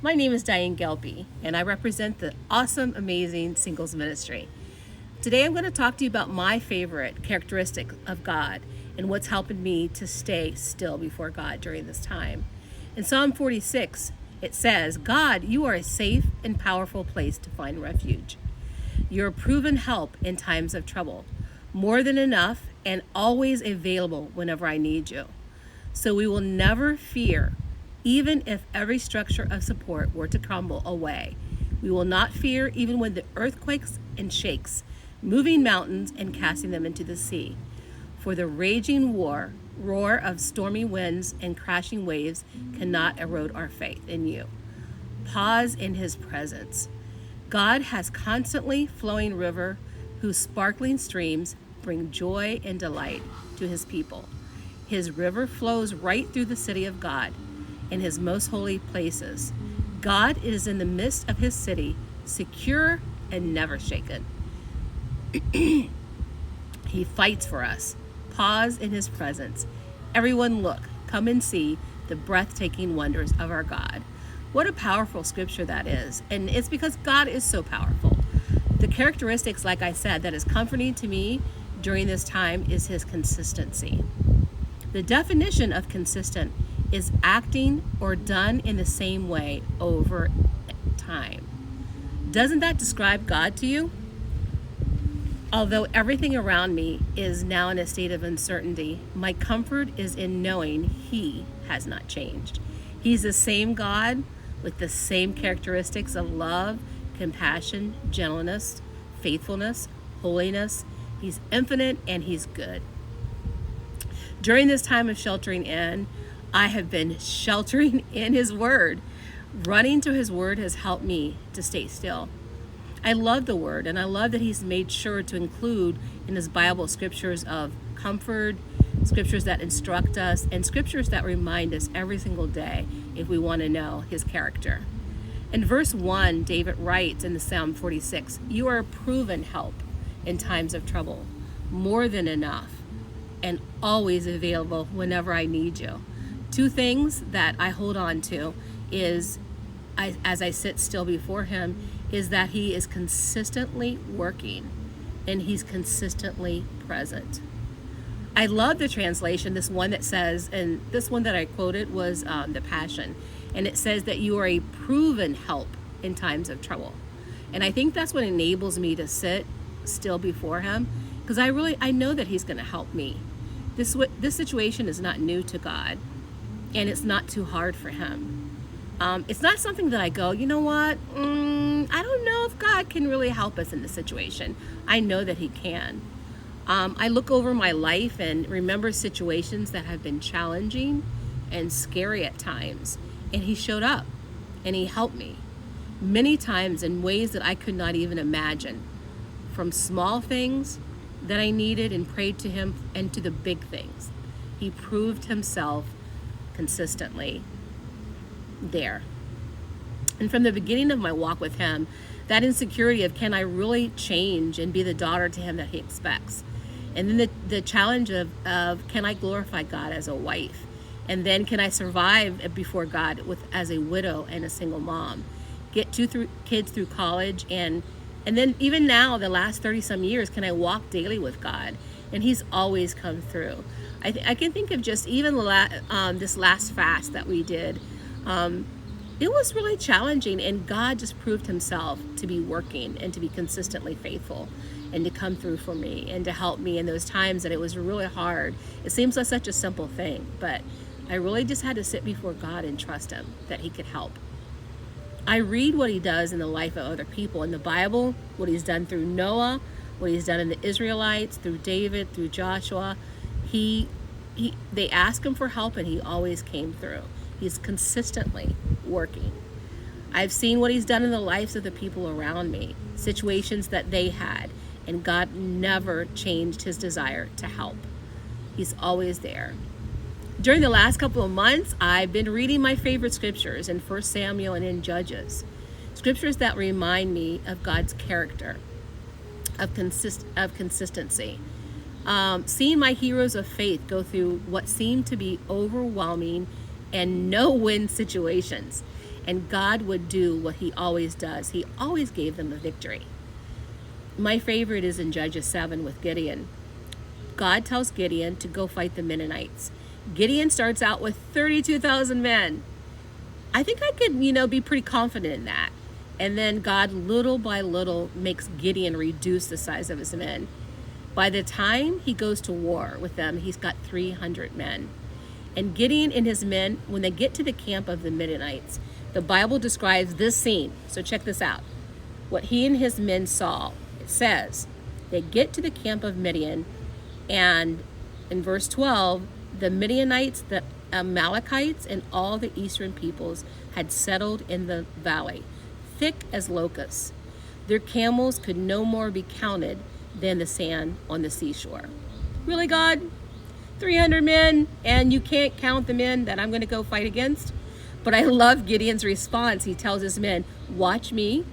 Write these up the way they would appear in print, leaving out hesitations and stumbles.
My name is Diane Gelpi, and I represent the awesome, amazing singles ministry. Today I'm going to talk to you about my favorite characteristic of God and what's helping me to stay still before God during this time. In Psalm 46, it says, "God, you are a safe and powerful place to find refuge. You're a proven help in times of trouble, more than enough and always available whenever I need you. So we will never fear, even if every structure of support were to crumble away. We will not fear even when the earth quakes and shakes, moving mountains and casting them into the sea. For the raging roar of stormy winds and crashing waves cannot erode our faith in you." Pause in his presence. God has constantly flowing river whose sparkling streams bring joy and delight to his people. His river flows right through the city of God in his most holy places. God is in the midst of his city, secure and never shaken. He fights for us. Pause in his presence. Everyone look, come and see the breathtaking wonders of our God. What a powerful scripture that is. And it's because God is so powerful. The characteristics, like I said, that is comforting to me during this time is his consistency. The definition of consistent is acting or done in the same way over time. Doesn't that describe God to you? Although everything around me is now in a state of uncertainty, my comfort is in knowing he has not changed. He's the same God with the same characteristics of love, compassion, gentleness, faithfulness, holiness. He's infinite and he's good. During this time of sheltering in, I have been sheltering in his word. Running to his word has helped me to stay still. I love the word, and I love that he's made sure to include in his Bible scriptures of comfort, scriptures that instruct us, and scriptures that remind us every single day if we want to know his character. In verse 1, David writes in the Psalm 46, "You are a proven help in times of trouble, more than enough, and always available whenever I need you." Two things that I hold on to is, as I sit still before him, is that he is consistently working and he's consistently present. I love the translation, this one that says, and this one that I quoted was the Passion, and it says that you are a proven help in times of trouble. And I think that's what enables me to sit still before him, because I know that he's going to help me. This situation is not new to God, and it's not too hard for him. It's not something that I go, you know what, I don't know if God can really help us in this situation. I know that he can. I look over my life and remember situations that have been challenging and scary at times, and he showed up and he helped me many times in ways that I could not even imagine, from small things that I needed and prayed to him and to the big things. He proved himself consistently there. And from the beginning of my walk with him, that insecurity of can I really change and be the daughter to him that he expects? And then the challenge of can I glorify God as a wife? And then can I survive before God as a widow and a single mom? Get two kids through college, and then even now, the last 30 some years, can I walk daily with God? And he's always come through. I can think of just even this last fast that we did. It was really challenging, and God just proved himself to be working and to be consistently faithful and to come through for me and to help me in those times that it was really hard. It seems like such a simple thing, but I really just had to sit before God and trust him that he could help. I read what he does in the life of other people in the Bible, what he's done through Noah, what he's done in the Israelites, through David, through Joshua. They ask him for help and he always came through. He's consistently working. I've seen what he's done in the lives of the people around me, situations that they had, and God never changed his desire to help. He's always there. During the last couple of months, I've been reading my favorite scriptures in 1 Samuel and in Judges. Scriptures that remind me of God's character, of consistency. Seeing my heroes of faith go through what seemed to be overwhelming and no-win situations. and God would do what he always does. He always gave them a victory. My favorite is in Judges 7 with Gideon. God tells Gideon to go fight the Midianites. Gideon starts out with 32,000 men. I think I could, be pretty confident in that. And then God, little by little, makes Gideon reduce the size of his men. By the time he goes to war with them, he's got 300 men. And Gideon and his men, when they get to the camp of the Midianites, the Bible describes this scene. So check this out. What he and his men saw, it says, they get to the camp of Midian, and in verse 12, the Midianites, the Amalekites, and all the eastern peoples had settled in the valley, thick as locusts. Their camels could no more be counted than the sand on the seashore. Really, God? 300 men, and you can't count the men that I'm going to go fight against? But I love Gideon's response. He tells his men, watch me,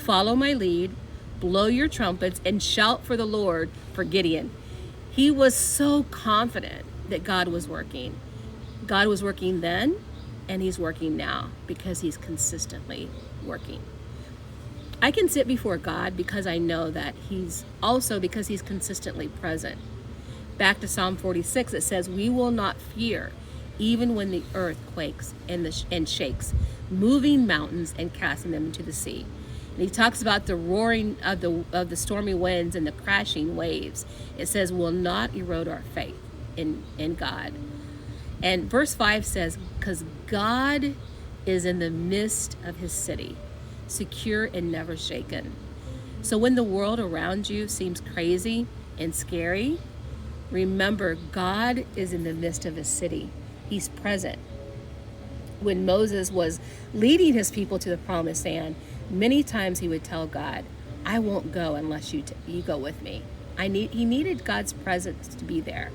follow my lead, blow your trumpets, and shout for the Lord for Gideon. He was so confident that God was working. God was working then, and he's working now because he's consistently working. I can sit before God because I know that he's consistently present. Back to Psalm 46, it says, we will not fear even when the earth quakes and shakes, moving mountains and casting them into the sea. And he talks about the roaring of the stormy winds and the crashing waves. It says, will not erode our faith in God. And verse 5 says, because God is in the midst of his city, secure and never shaken. So when the world around you seems crazy and scary, remember God is in the midst of his city. He's present. When Moses was leading his people to the promised land, many times he would tell God, I won't go unless you go with me. He needed God's presence to be there.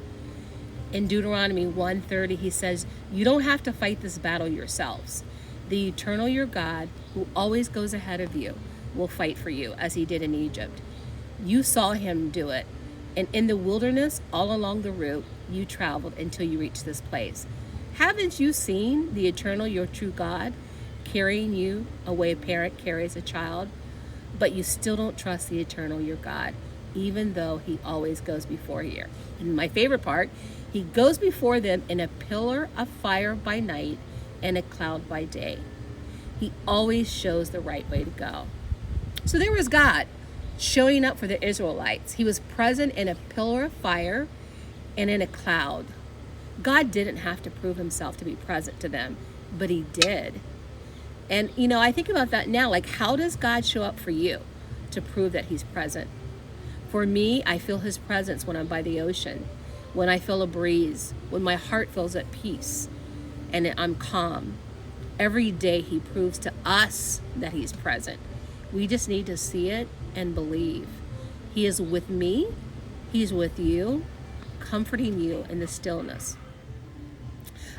In Deuteronomy 1:30, he says, you don't have to fight this battle yourselves. The eternal your God, who always goes ahead of you, will fight for you, as he did in Egypt. You saw him do it. And in the wilderness, all along the route, you traveled until you reached this place. Haven't you seen the eternal, your true God, carrying you a way a parent carries a child? But you still don't trust the eternal, your God, even though he always goes before you. And my favorite part, he goes before them in a pillar of fire by night and a cloud by day. He always shows the right way to go. So there was God showing up for the Israelites. He was present in a pillar of fire and in a cloud. God didn't have to prove himself to be present to them, but he did. And, I think about that now, like, how does God show up for you to prove that he's present? For me, I feel his presence when I'm by the ocean, when I feel a breeze, when my heart feels at peace and I'm calm. Every day he proves to us that he's present. We just need to see it and believe. He is with me. He's with you, comforting you in the stillness.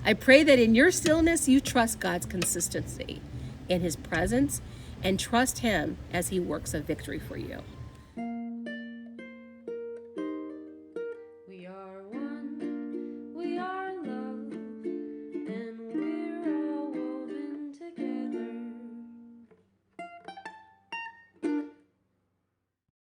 I pray that in your stillness, you trust God's consistency in his presence and trust him as he works a victory for you.